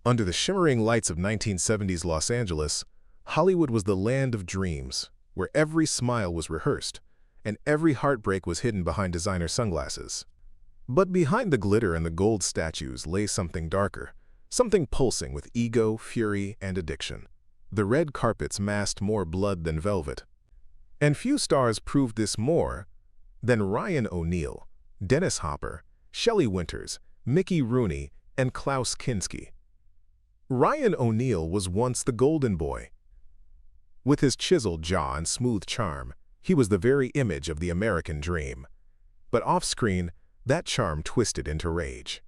Under the shimmering lights of 1970s Los Angeles, Hollywood was the land of dreams, where every smile was rehearsed, and every heartbreak was hidden behind designer sunglasses. But behind the glitter and the gold statues lay something darker, something pulsing with ego, fury, and addiction. The red carpets masked more blood than velvet. And few stars proved this more than Ryan O'Neal, Dennis Hopper, Shelley Winters, Mickey Rooney, and Klaus Kinski. Ryan O'Neal was once the golden boy. With his chiseled jaw and smooth charm, he was the very image of the American dream. But off-screen, that charm twisted into rage.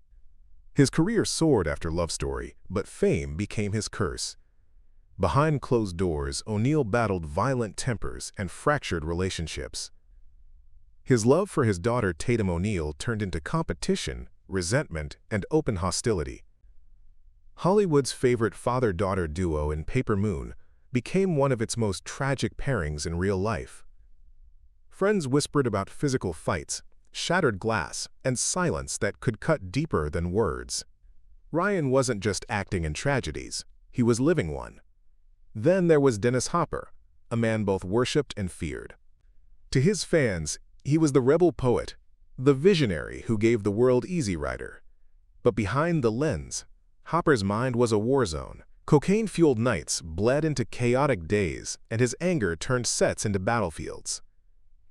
His career soared after Love Story, but fame became his curse. Behind closed doors, O'Neal battled violent tempers and fractured relationships. His love for his daughter Tatum O'Neal turned into competition, resentment, and open hostility. Hollywood's favorite father-daughter duo in Paper Moon became one of its most tragic pairings in real life. Friends whispered about physical fights, shattered glass, and silence that could cut deeper than words. Ryan wasn't just acting in tragedies, he was living one. Then there was Dennis Hopper, a man both worshipped and feared. To his fans, he was the rebel poet, the visionary who gave the world Easy Rider. But behind the lens, Hopper's mind was a war zone. Cocaine-fueled nights bled into chaotic days, and his anger turned sets into battlefields.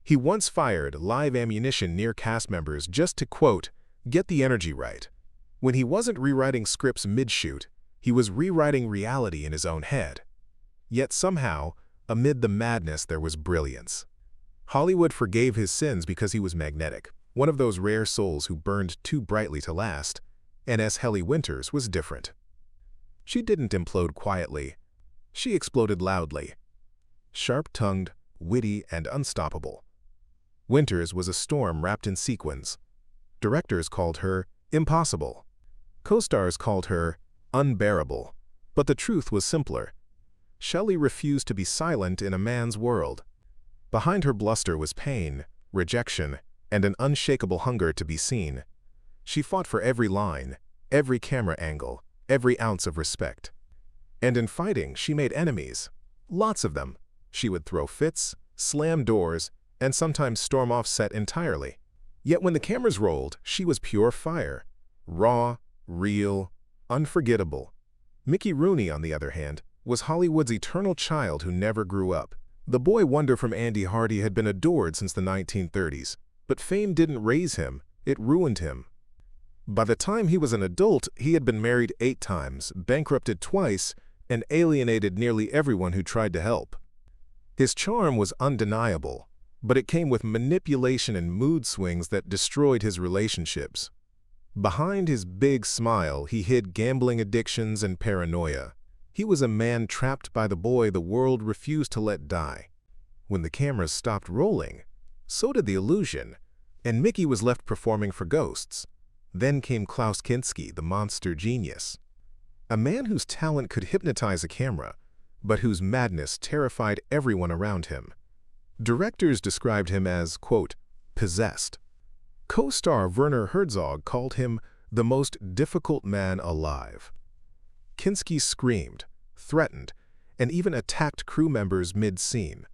He once fired live ammunition near cast members just to, quote, get the energy right. When he wasn't rewriting scripts mid-shoot, he was rewriting reality in his own head. Yet somehow, amid the madness there was brilliance. Hollywood forgave his sins because he was magnetic, one of those rare souls who burned too brightly to last, and as Shelley Winters was different. She didn't implode quietly. She exploded loudly. Sharp-tongued, witty, and unstoppable. Winters was a storm wrapped in sequins. Directors called her impossible. Co-stars called her unbearable. But the truth was simpler. Shelley refused to be silent in a man's world. Behind her bluster was pain, rejection, and an unshakable hunger to be seen. She fought for every line, every camera angle, every ounce of respect. And in fighting, she made enemies. Lots of them. She would throw fits, slam doors, and sometimes storm off set entirely. Yet when the cameras rolled, she was pure fire. Raw, real, unforgettable. Mickey Rooney, on the other hand, was Hollywood's eternal child who never grew up. The boy wonder from Andy Hardy had been adored since the 1930s, but fame didn't raise him, it ruined him. By the time he was an adult, he had been married 8 times, bankrupted twice, and alienated nearly everyone who tried to help. His charm was undeniable, but it came with manipulation and mood swings that destroyed his relationships. Behind his big smile, he hid gambling addictions and paranoia. He was a man trapped by the boy the world refused to let die. When the cameras stopped rolling, so did the illusion, and Mickey was left performing for ghosts. Then came Klaus Kinski, the monster genius. A man whose talent could hypnotize a camera, but whose madness terrified everyone around him. Directors described him as, quote, possessed. Co-star Werner Herzog called him the most difficult man alive. Kinski screamed, threatened, and even attacked crew members mid-scene.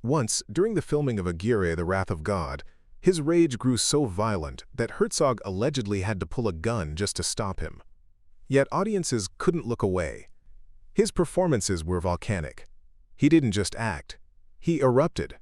Once, during the filming of Aguirre, The Wrath of God, his rage grew so violent that Herzog allegedly had to pull a gun just to stop him. Yet audiences couldn't look away. His performances were volcanic. He didn't just act, he erupted.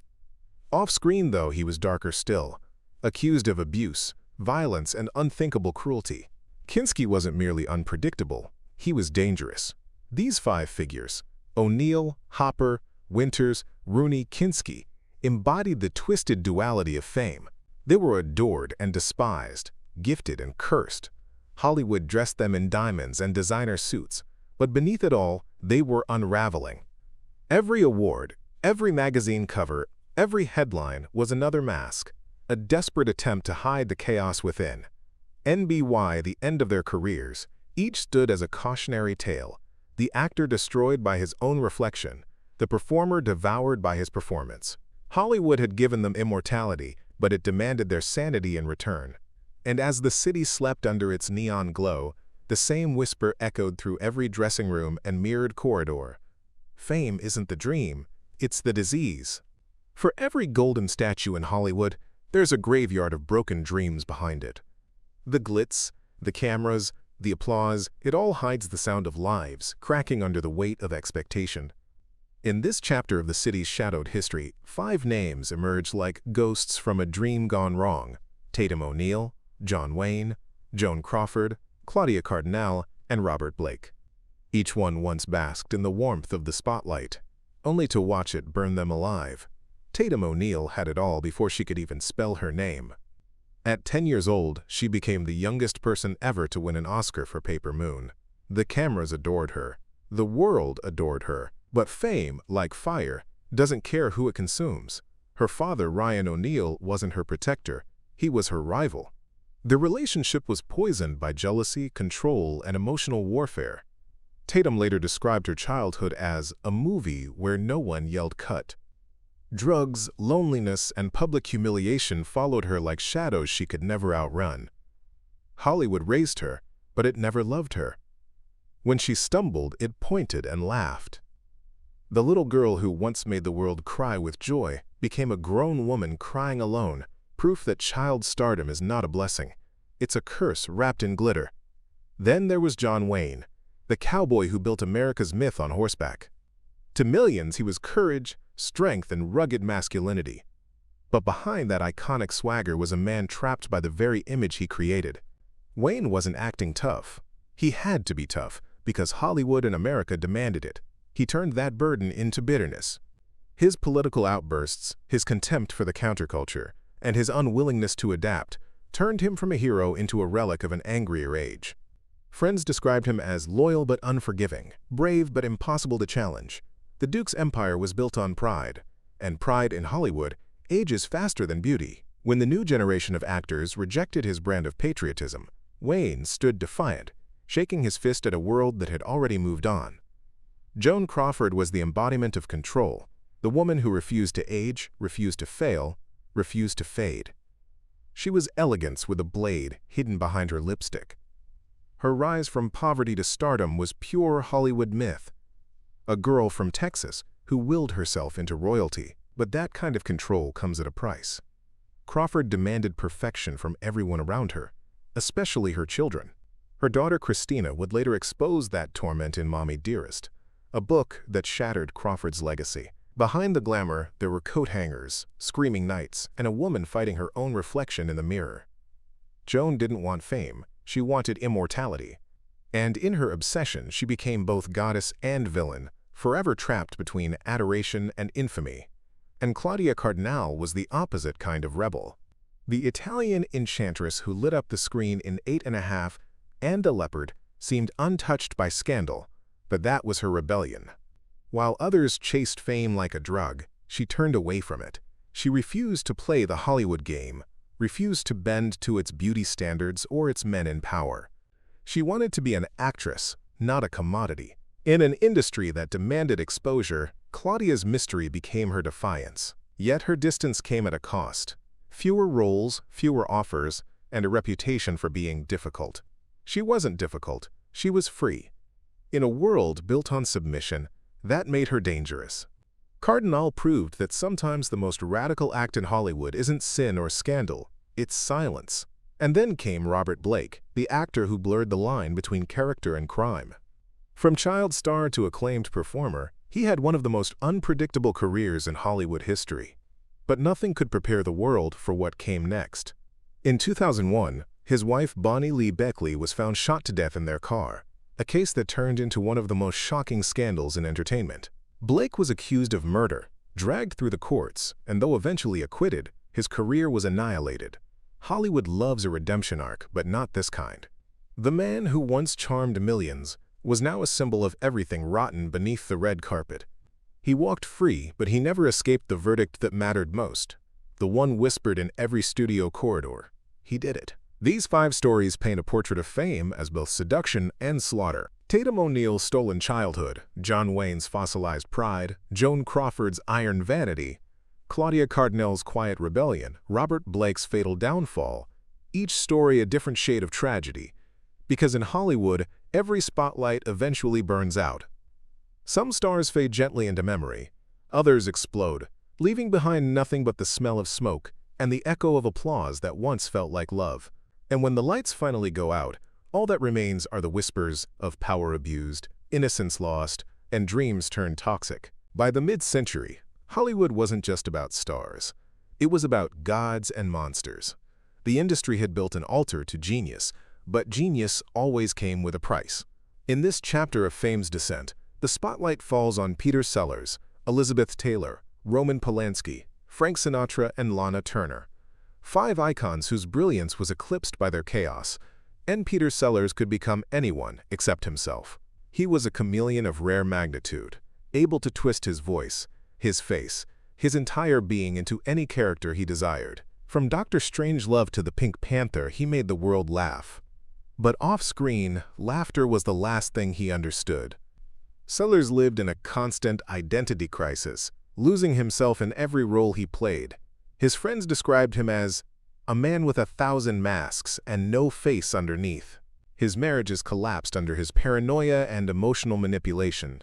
Off-screen, though, he was darker still, accused of abuse, violence, and unthinkable cruelty. Kinski wasn't merely unpredictable, he was dangerous. These 5 figures, O'Neal, Hopper, Winters, Rooney, Kinski, embodied the twisted duality of fame. They were adored and despised, gifted and cursed. Hollywood dressed them in diamonds and designer suits, but beneath it all, they were unraveling. Every award, every magazine cover, every headline was another mask, a desperate attempt to hide the chaos within. NBY, the end of their careers, each stood as a cautionary tale, the actor destroyed by his own reflection, the performer devoured by his performance. Hollywood had given them immortality, but it demanded their sanity in return. And as the city slept under its neon glow, The same whisper echoed through every dressing room and mirrored corridor. Fame isn't the dream, it's the disease. For every golden statue in Hollywood, there's a graveyard of broken dreams behind it. The glitz, the cameras, the applause, it all hides the sound of lives cracking under the weight of expectation. In this chapter of the city's shadowed history, 5 names emerge like ghosts from a dream gone wrong: Tatum O'Neal, John Wayne, Joan Crawford, Claudia Cardinal, and Robert Blake. Each one once basked in the warmth of the spotlight, only to watch it burn them alive. Tatum O'Neal had it all before she could even spell her name. At 10 years old, she became the youngest person ever to win an Oscar for Paper Moon. The cameras adored her. The world adored her. But fame, like fire, doesn't care who it consumes. Her father, Ryan O'Neal, wasn't her protector. He was her rival. Their relationship was poisoned by jealousy, control, and emotional warfare. Tatum later described her childhood as a movie where no one yelled cut. Drugs, loneliness, and public humiliation followed her like shadows she could never outrun. Hollywood raised her, but it never loved her. When she stumbled, it pointed and laughed. The little girl who once made the world cry with joy became a grown woman crying alone, proof that child stardom is not a blessing. It's a curse wrapped in glitter. Then there was John Wayne, the cowboy who built America's myth on horseback. To millions, he was courage, strength, and rugged masculinity. But behind that iconic swagger was a man trapped by the very image he created. Wayne wasn't acting tough. He had to be tough because Hollywood and America demanded it. He turned that burden into bitterness. His political outbursts, his contempt for the counterculture, and his unwillingness to adapt turned him from a hero into a relic of an angrier age. Friends described him as loyal but unforgiving, brave but impossible to challenge. The Duke's empire was built on pride, and pride in Hollywood ages faster than beauty. When the new generation of actors rejected his brand of patriotism, Wayne stood defiant, shaking his fist at a world that had already moved on. Joan Crawford was the embodiment of control, the woman who refused to age, refused to fail, refused to fade. She was elegance with a blade hidden behind her lipstick. Her rise from poverty to stardom was pure Hollywood myth. A girl from Texas who willed herself into royalty, but that kind of control comes at a price. Crawford demanded perfection from everyone around her, especially her children. Her daughter Christina would later expose that torment in Mommy Dearest, a book that shattered Crawford's legacy. Behind the glamour, there were coat hangers, screaming knights, and a woman fighting her own reflection in the mirror. Joan didn't want fame, she wanted immortality. And in her obsession, she became both goddess and villain, forever trapped between adoration and infamy. And Claudia Cardinal was the opposite kind of rebel. The Italian enchantress who lit up the screen in 8½, and a leopard, seemed untouched by scandal, but that was her rebellion. While others chased fame like a drug, she turned away from it. She refused to play the Hollywood game, refused to bend to its beauty standards or its men in power. She wanted to be an actress, not a commodity. In an industry that demanded exposure, Claudia's mystery became her defiance. Yet her distance came at a cost. Fewer roles, fewer offers, and a reputation for being difficult. She wasn't difficult, she was free. In a world built on submission, that made her dangerous. Cardinal proved that sometimes the most radical act in Hollywood isn't sin or scandal, it's silence. And then came Robert Blake, the actor who blurred the line between character and crime. From child star to acclaimed performer, he had one of the most unpredictable careers in Hollywood history. But nothing could prepare the world for what came next. In 2001, his wife Bonnie Lee Beckley was found shot to death in their car, a case that turned into one of the most shocking scandals in entertainment. Blake was accused of murder, dragged through the courts, and though eventually acquitted, his career was annihilated. Hollywood loves a redemption arc, but not this kind. The man who once charmed millions was now a symbol of everything rotten beneath the red carpet. He walked free, but he never escaped the verdict that mattered most, the one whispered in every studio corridor. He did it. These 5 stories paint a portrait of fame as both seduction and slaughter. Tatum O'Neal's stolen childhood, John Wayne's fossilized pride, Joan Crawford's iron vanity, Claudia Cardinal's quiet rebellion, Robert Blake's fatal downfall, each story a different shade of tragedy, Because in Hollywood, every spotlight eventually burns out. Some stars fade gently into memory. Others explode, leaving behind nothing but the smell of smoke and the echo of applause that once felt like love. And when the lights finally go out, all that remains are the whispers of power abused, innocence lost, and dreams turned toxic. By the mid-century, Hollywood wasn't just about stars. It was about gods and monsters. The industry had built an altar to genius, but genius always came with a price. In this chapter of fame's descent, the spotlight falls on Peter Sellers, Elizabeth Taylor, Roman Polanski, Frank Sinatra, and Lana Turner. 5 icons whose brilliance was eclipsed by their chaos, and Peter Sellers could become anyone except himself. He was a chameleon of rare magnitude, able to twist his voice, his face, his entire being into any character he desired. From Dr. Strangelove to the Pink Panther, he made the world laugh. But off-screen, laughter was the last thing he understood. Sellers lived in a constant identity crisis, losing himself in every role he played. His friends described him as a man with 1,000 masks and no face underneath. His marriages collapsed under his paranoia and emotional manipulation.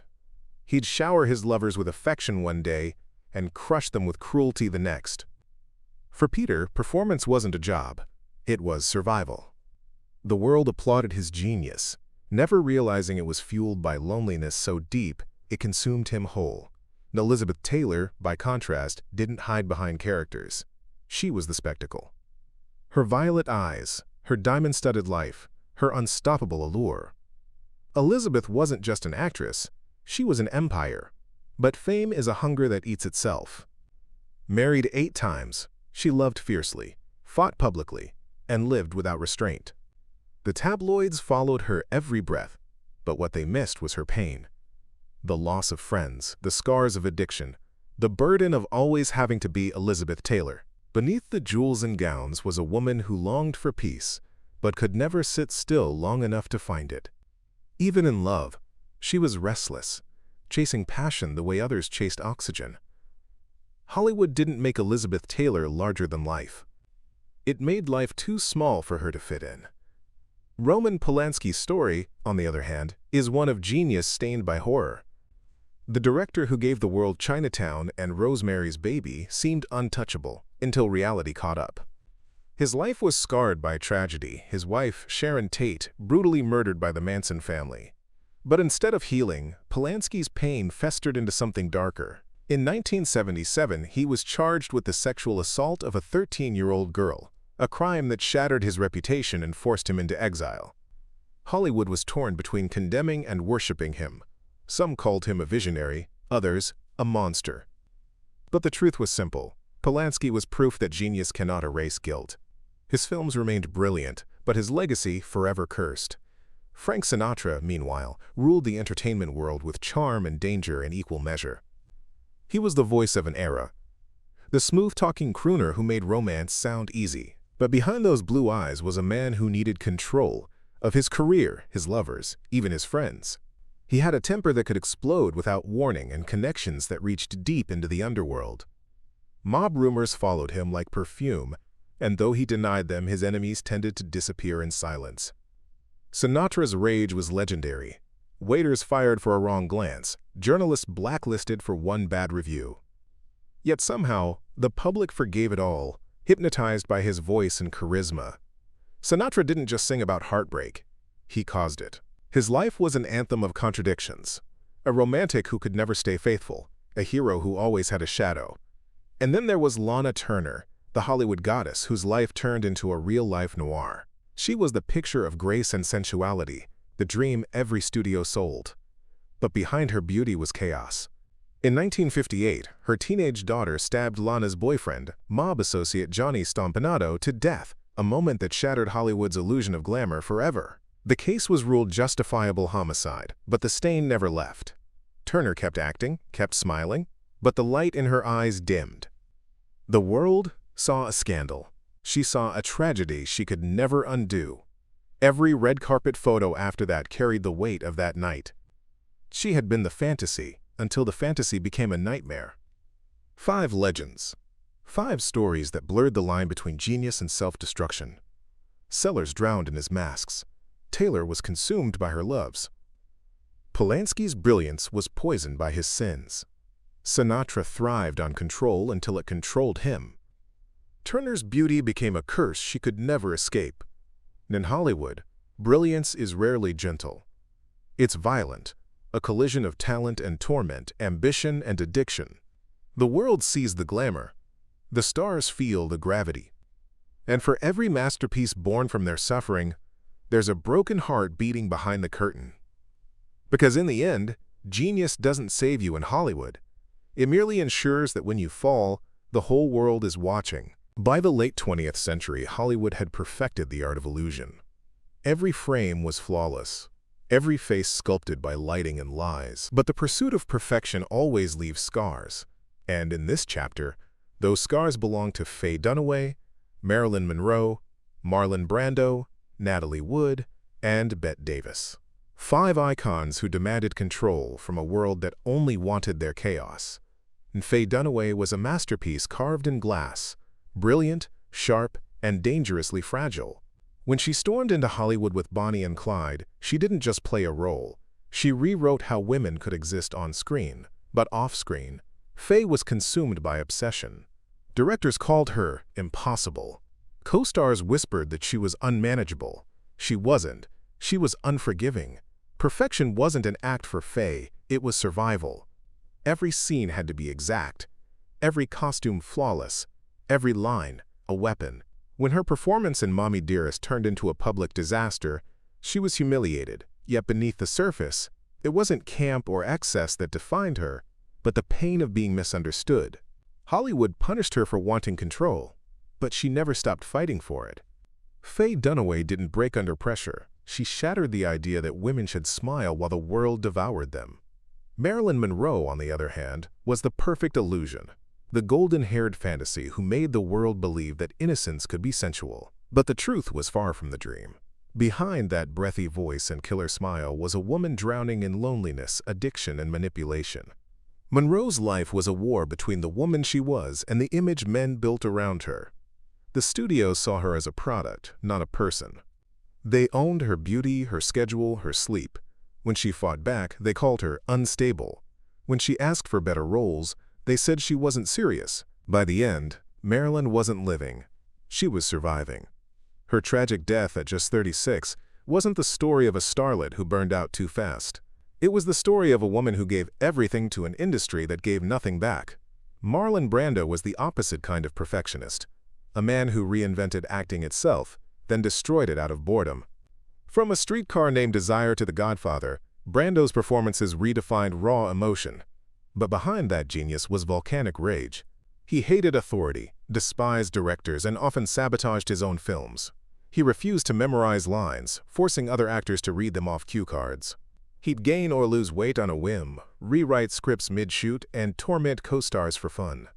He'd shower his lovers with affection one day and crush them with cruelty the next. For Peter, performance wasn't a job. It was survival. The world applauded his genius, never realizing it was fueled by loneliness so deep it consumed him whole. Elizabeth Taylor, by contrast, didn't hide behind characters. She was the spectacle. Her violet eyes, her diamond-studded life, her unstoppable allure. Elizabeth wasn't just an actress, she was an empire. But fame is a hunger that eats itself. Married 8 times, she loved fiercely, fought publicly, and lived without restraint. The tabloids followed her every breath, but what they missed was her pain. The loss of friends, the scars of addiction, the burden of always having to be Elizabeth Taylor. Beneath the jewels and gowns was a woman who longed for peace, but could never sit still long enough to find it. Even in love, she was restless, chasing passion the way others chased oxygen. Hollywood didn't make Elizabeth Taylor larger than life. It made life too small for her to fit in. Roman Polanski's story, on the other hand, is one of genius stained by horror. The director who gave the world Chinatown and Rosemary's Baby seemed untouchable until reality caught up. His life was scarred by tragedy, his wife, Sharon Tate, brutally murdered by the Manson family. But instead of healing, Polanski's pain festered into something darker. In 1977, he was charged with the sexual assault of a 13-year-old girl, a crime that shattered his reputation and forced him into exile. Hollywood was torn between condemning and worshiping him. Some called him a visionary, others, a monster. But the truth was simple. Polanski was proof that genius cannot erase guilt. His films remained brilliant, but his legacy forever cursed. Frank Sinatra, meanwhile, ruled the entertainment world with charm and danger in equal measure. He was the voice of an era, the smooth-talking crooner who made romance sound easy. But behind those blue eyes was a man who needed control of his career, his lovers, even his friends. He had a temper that could explode without warning and connections that reached deep into the underworld. Mob rumors followed him like perfume, and though he denied them, his enemies tended to disappear in silence. Sinatra's rage was legendary. Waiters fired for a wrong glance, journalists blacklisted for one bad review. Yet somehow, the public forgave it all, hypnotized by his voice and charisma. Sinatra didn't just sing about heartbreak, he caused it. His life was an anthem of contradictions. A romantic who could never stay faithful, a hero who always had a shadow. And then there was Lana Turner, the Hollywood goddess whose life turned into a real-life noir. She was the picture of grace and sensuality, the dream every studio sold. But behind her beauty was chaos. In 1958, her teenage daughter stabbed Lana's boyfriend, mob associate Johnny Stompanato, to death, a moment that shattered Hollywood's illusion of glamour forever. The case was ruled justifiable homicide, but the stain never left. Turner kept acting, kept smiling, but the light in her eyes dimmed. The world saw a scandal. She saw a tragedy she could never undo. Every red carpet photo after that carried the weight of that night. She had been the fantasy, until the fantasy became a nightmare. 5 legends. 5 stories that blurred the line between genius and self-destruction. Sellers drowned in his masks. Taylor was consumed by her loves. Polanski's brilliance was poisoned by his sins. Sinatra thrived on control until it controlled him. Turner's beauty became a curse she could never escape. In Hollywood, brilliance is rarely gentle. It's violent, a collision of talent and torment, ambition and addiction. The world sees the glamour. The stars feel the gravity. And for every masterpiece born from their suffering, there's a broken heart beating behind the curtain. Because in the end, genius doesn't save you in Hollywood. It merely ensures that when you fall, the whole world is watching. By the late 20th century, Hollywood had perfected the art of illusion. Every frame was flawless, every face sculpted by lighting and lies. But the pursuit of perfection always leaves scars. And in this chapter, those scars belong to Faye Dunaway, Marilyn Monroe, Marlon Brando, Natalie Wood, and Bette Davis. 5 icons who demanded control from a world that only wanted their chaos. And Faye Dunaway was a masterpiece carved in glass, brilliant, sharp, and dangerously fragile. When she stormed into Hollywood with Bonnie and Clyde, she didn't just play a role. She rewrote how women could exist on screen, but off-screen. Faye was consumed by obsession. Directors called her impossible. Co-stars whispered that she was unmanageable. She wasn't. She was unforgiving. Perfection wasn't an act for Faye, it was survival. Every scene had to be exact, every costume flawless, every line a weapon. When her performance in Mommy Dearest turned into a public disaster, she was humiliated. Yet beneath the surface, it wasn't camp or excess that defined her, but the pain of being misunderstood. Hollywood punished her for wanting control, but she never stopped fighting for it. Faye Dunaway didn't break under pressure. She shattered the idea that women should smile while the world devoured them. Marilyn Monroe, on the other hand, was the perfect illusion, the golden-haired fantasy who made the world believe that innocence could be sensual. But the truth was far from the dream. Behind that breathy voice and killer smile was a woman drowning in loneliness, addiction, and manipulation. Monroe's life was a war between the woman she was and the image men built around her. The studios saw her as a product, not a person. They owned her beauty, her schedule, her sleep. When she fought back, they called her unstable. When she asked for better roles, they said she wasn't serious. By the end, Marilyn wasn't living. She was surviving. Her tragic death at just 36 wasn't the story of a starlet who burned out too fast. It was the story of a woman who gave everything to an industry that gave nothing back. Marlon Brando was the opposite kind of perfectionist, a man who reinvented acting itself, then destroyed it out of boredom. From A Streetcar Named Desire to The Godfather, Brando's performances redefined raw emotion. But behind that genius was volcanic rage. He hated authority, despised directors, and often sabotaged his own films. He refused to memorize lines, forcing other actors to read them off cue cards. He'd gain or lose weight on a whim, rewrite scripts mid-shoot, and torment co-stars for fun.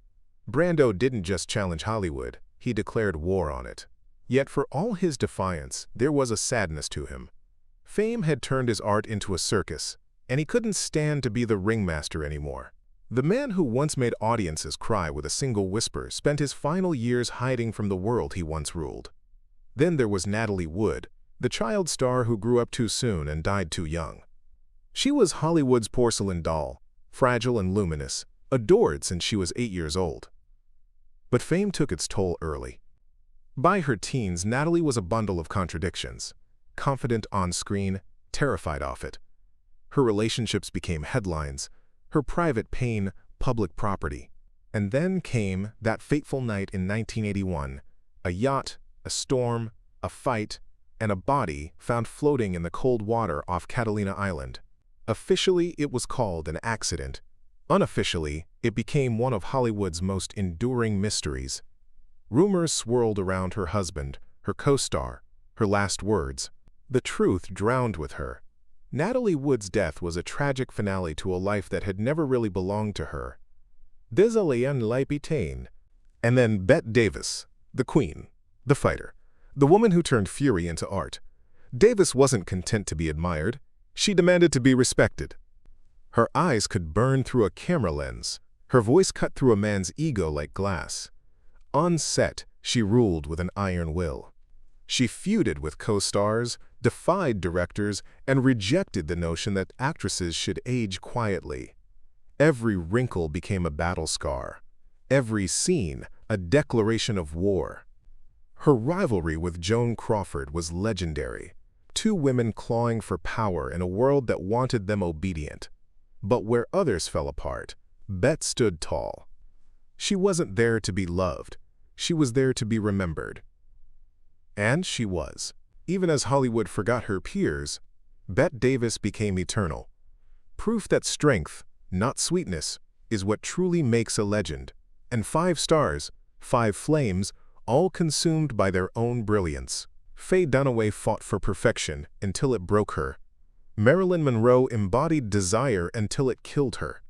Brando didn't just challenge Hollywood, he declared war on it. Yet for all his defiance, there was a sadness to him. Fame had turned his art into a circus, and he couldn't stand to be the ringmaster anymore. The man who once made audiences cry with a single whisper spent his final years hiding from the world he once ruled. Then there was Natalie Wood, the child star who grew up too soon and died too young. She was Hollywood's porcelain doll, fragile and luminous, adored since she was 8 years old. But fame took its toll early. By her teens, Natalie was a bundle of contradictions, confident on screen, terrified off it. Her relationships became headlines, her private pain public property. And then came that fateful night in 1981, a yacht, a storm, a fight, and a body found floating in the cold water off Catalina Island. Officially, it was called an accident. Unofficially, it became one of Hollywood's most enduring mysteries. Rumors swirled around her husband, her co-star, her last words. The truth drowned with her. Natalie Wood's death was a tragic finale to a life that had never really belonged to her. Désolé en l'épitane. And then Bette Davis, the queen, the fighter, the woman who turned fury into art. Davis wasn't content to be admired. She demanded to be respected. Her eyes could burn through a camera lens. Her voice cut through a man's ego like glass. On set, she ruled with an iron will. She feuded with co-stars, defied directors, and rejected the notion that actresses should age quietly. Every wrinkle became a battle scar. Every scene, a declaration of war. Her rivalry with Joan Crawford was legendary. Two women clawing for power in a world that wanted them obedient. But where others fell apart, Bet stood tall. She wasn't there to be loved. She was there to be remembered. And she was. Even as Hollywood forgot her peers, Bette Davis became eternal. Proof that strength, not sweetness, is what truly makes a legend. And 5 stars, 5 flames, all consumed by their own brilliance. Faye Dunaway fought for perfection until it broke her. Marilyn Monroe embodied desire until it killed her.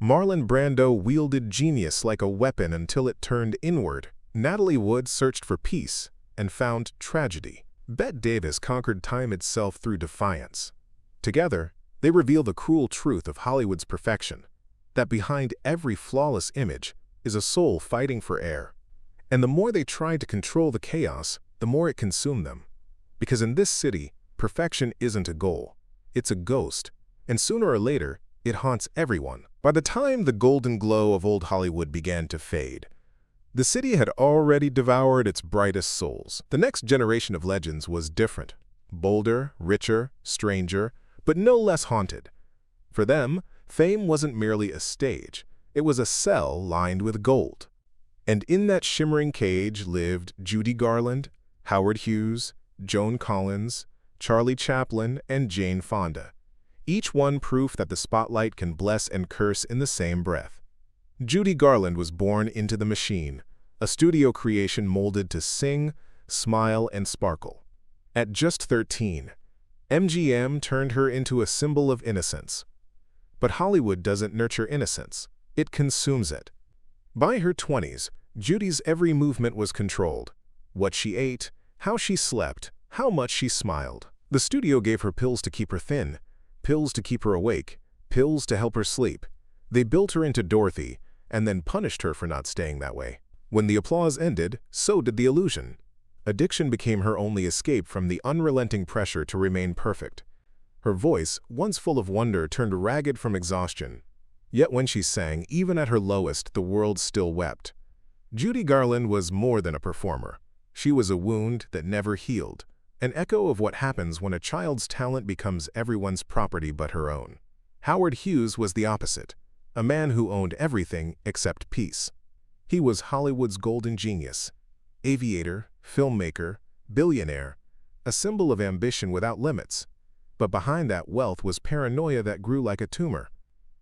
Marlon Brando wielded genius like a weapon until it turned inward. Natalie Wood searched for peace and found tragedy. Bette Davis conquered time itself through defiance. Together, they reveal the cruel truth of Hollywood's perfection, that behind every flawless image is a soul fighting for air. And the more they tried to control the chaos, the more it consumed them. Because in this city, perfection isn't a goal, it's a ghost, and sooner or later, it haunts everyone. By the time the golden glow of old Hollywood began to fade, the city had already devoured its brightest souls. The next generation of legends was different, bolder, richer, stranger, but no less haunted. For them, fame wasn't merely a stage, it was a cell lined with gold. And in that shimmering cage lived Judy Garland, Howard Hughes, Joan Collins, Charlie Chaplin, and Jane Fonda. Each one proof that the spotlight can bless and curse in the same breath. Judy Garland was born into the machine, a studio creation molded to sing, smile, and sparkle. At just 13, MGM turned her into a symbol of innocence. But Hollywood doesn't nurture innocence, it consumes it. By her 20s, Judy's every movement was controlled. What she ate, how she slept, how much she smiled. The studio gave her pills to keep her thin, pills to keep her awake, pills to help her sleep. They built her into Dorothy, and then punished her for not staying that way. When the applause ended, so did the illusion. Addiction became her only escape from the unrelenting pressure to remain perfect. Her voice, once full of wonder, turned ragged from exhaustion. Yet when she sang, even at her lowest, the world still wept. Judy Garland was more than a performer. She was a wound that never healed, an echo of what happens when a child's talent becomes everyone's property but her own. Howard Hughes was the opposite, a man who owned everything except peace. He was Hollywood's golden genius, aviator, filmmaker, billionaire, a symbol of ambition without limits. But behind that wealth was paranoia that grew like a tumor.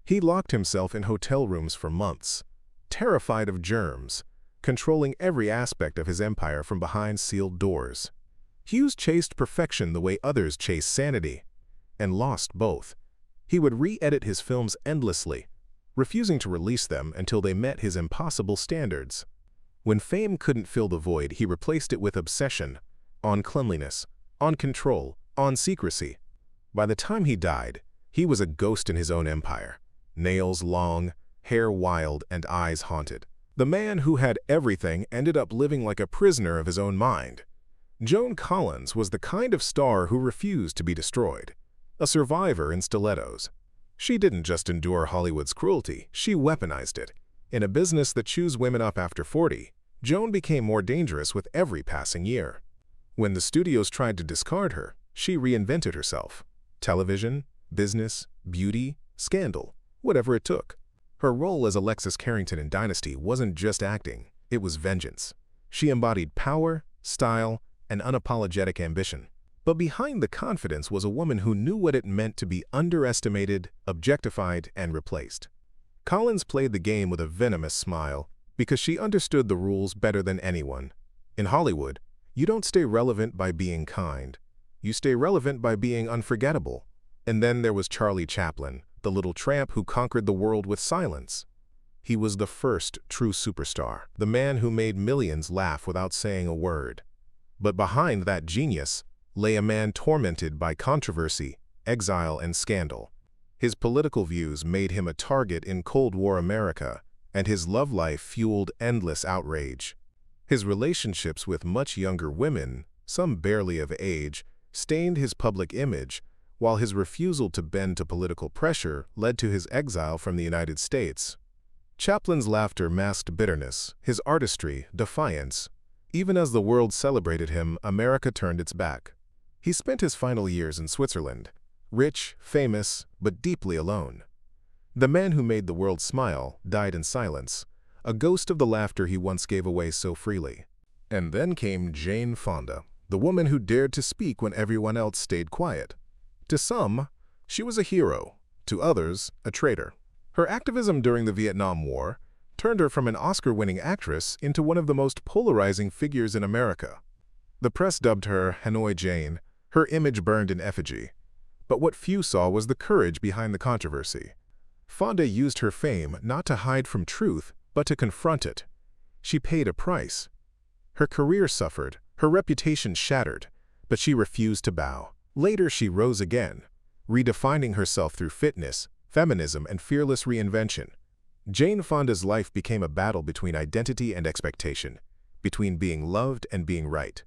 He locked himself in hotel rooms for months, terrified of germs, controlling every aspect of his empire from behind sealed doors. Hughes chased perfection the way others chase sanity, and lost both. He would re-edit his films endlessly, refusing to release them until they met his impossible standards. When fame couldn't fill the void, he replaced it with obsession, on cleanliness, on control, on secrecy. By the time he died, he was a ghost in his own empire, nails long, hair wild, and eyes haunted. The man who had everything ended up living like a prisoner of his own mind. Joan Collins was the kind of star who refused to be destroyed, a survivor in stilettos. She didn't just endure Hollywood's cruelty, she weaponized it. In a business that chews women up after 40, Joan became more dangerous with every passing year. When the studios tried to discard her, she reinvented herself. Television, business, beauty, scandal, whatever it took. Her role as Alexis Carrington in Dynasty wasn't just acting, it was vengeance. She embodied power, style, and unapologetic ambition. But behind the confidence was a woman who knew what it meant to be underestimated, objectified, and replaced. Collins played the game with a venomous smile because she understood the rules better than anyone. In Hollywood, you don't stay relevant by being kind. You stay relevant by being unforgettable. And then there was Charlie Chaplin, the little tramp who conquered the world with silence. He was the first true superstar, the man who made millions laugh without saying a word. But behind that genius lay a man tormented by controversy, exile, and scandal. His political views made him a target in Cold War America, and his love life fueled endless outrage. His relationships with much younger women, some barely of age, stained his public image, while his refusal to bend to political pressure led to his exile from the United States. Chaplin's laughter masked bitterness, his artistry, defiance. Even as the world celebrated him, America turned its back. He spent his final years in Switzerland, rich, famous, but deeply alone. The man who made the world smile died in silence, a ghost of the laughter he once gave away so freely. And then came Jane Fonda, the woman who dared to speak when everyone else stayed quiet. To some, she was a hero. To others, a traitor. Her activism during the Vietnam War turned her from an Oscar-winning actress into one of the most polarizing figures in America. The press dubbed her Hanoi Jane, her image burned in effigy. But what few saw was the courage behind the controversy. Fonda used her fame not to hide from truth, but to confront it. She paid a price. Her career suffered, her reputation shattered, but she refused to bow. Later she rose again, redefining herself through fitness, feminism, and fearless reinvention. Jane Fonda's life became a battle between identity and expectation, between being loved and being right.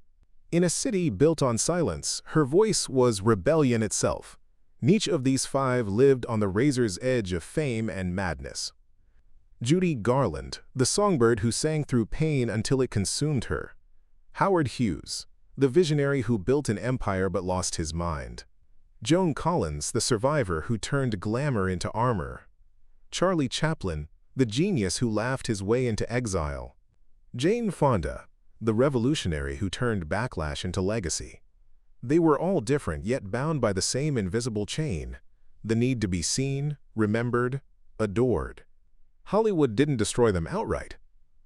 In a city built on silence, her voice was rebellion itself. Each of these five lived on the razor's edge of fame and madness. Judy Garland, the songbird who sang through pain until it consumed her. Howard Hughes, the visionary who built an empire but lost his mind. Joan Collins, the survivor who turned glamour into armor. Charlie Chaplin, the genius who laughed his way into exile. Jane Fonda, the revolutionary who turned backlash into legacy. They were all different yet bound by the same invisible chain, the need to be seen, remembered, adored. Hollywood didn't destroy them outright.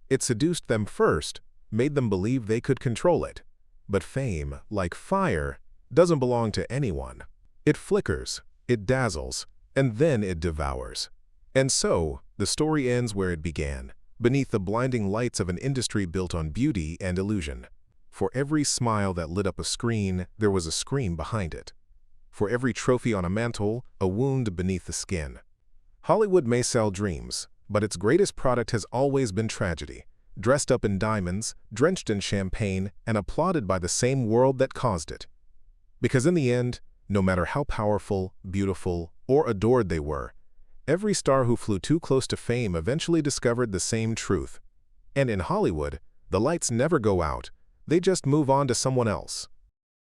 It seduced them first, made them believe they could control it. But fame, like fire, doesn't belong to anyone. It flickers, it dazzles, and then it devours. And so, the story ends where it began, beneath the blinding lights of an industry built on beauty and illusion. For every smile that lit up a screen, there was a scream behind it. For every trophy on a mantle, a wound beneath the skin. Hollywood may sell dreams, but its greatest product has always been tragedy, dressed up in diamonds, drenched in champagne, and applauded by the same world that caused it. Because in the end, no matter how powerful, beautiful, or adored they were, every star who flew too close to fame eventually discovered the same truth. And in Hollywood, the lights never go out, they just move on to someone else.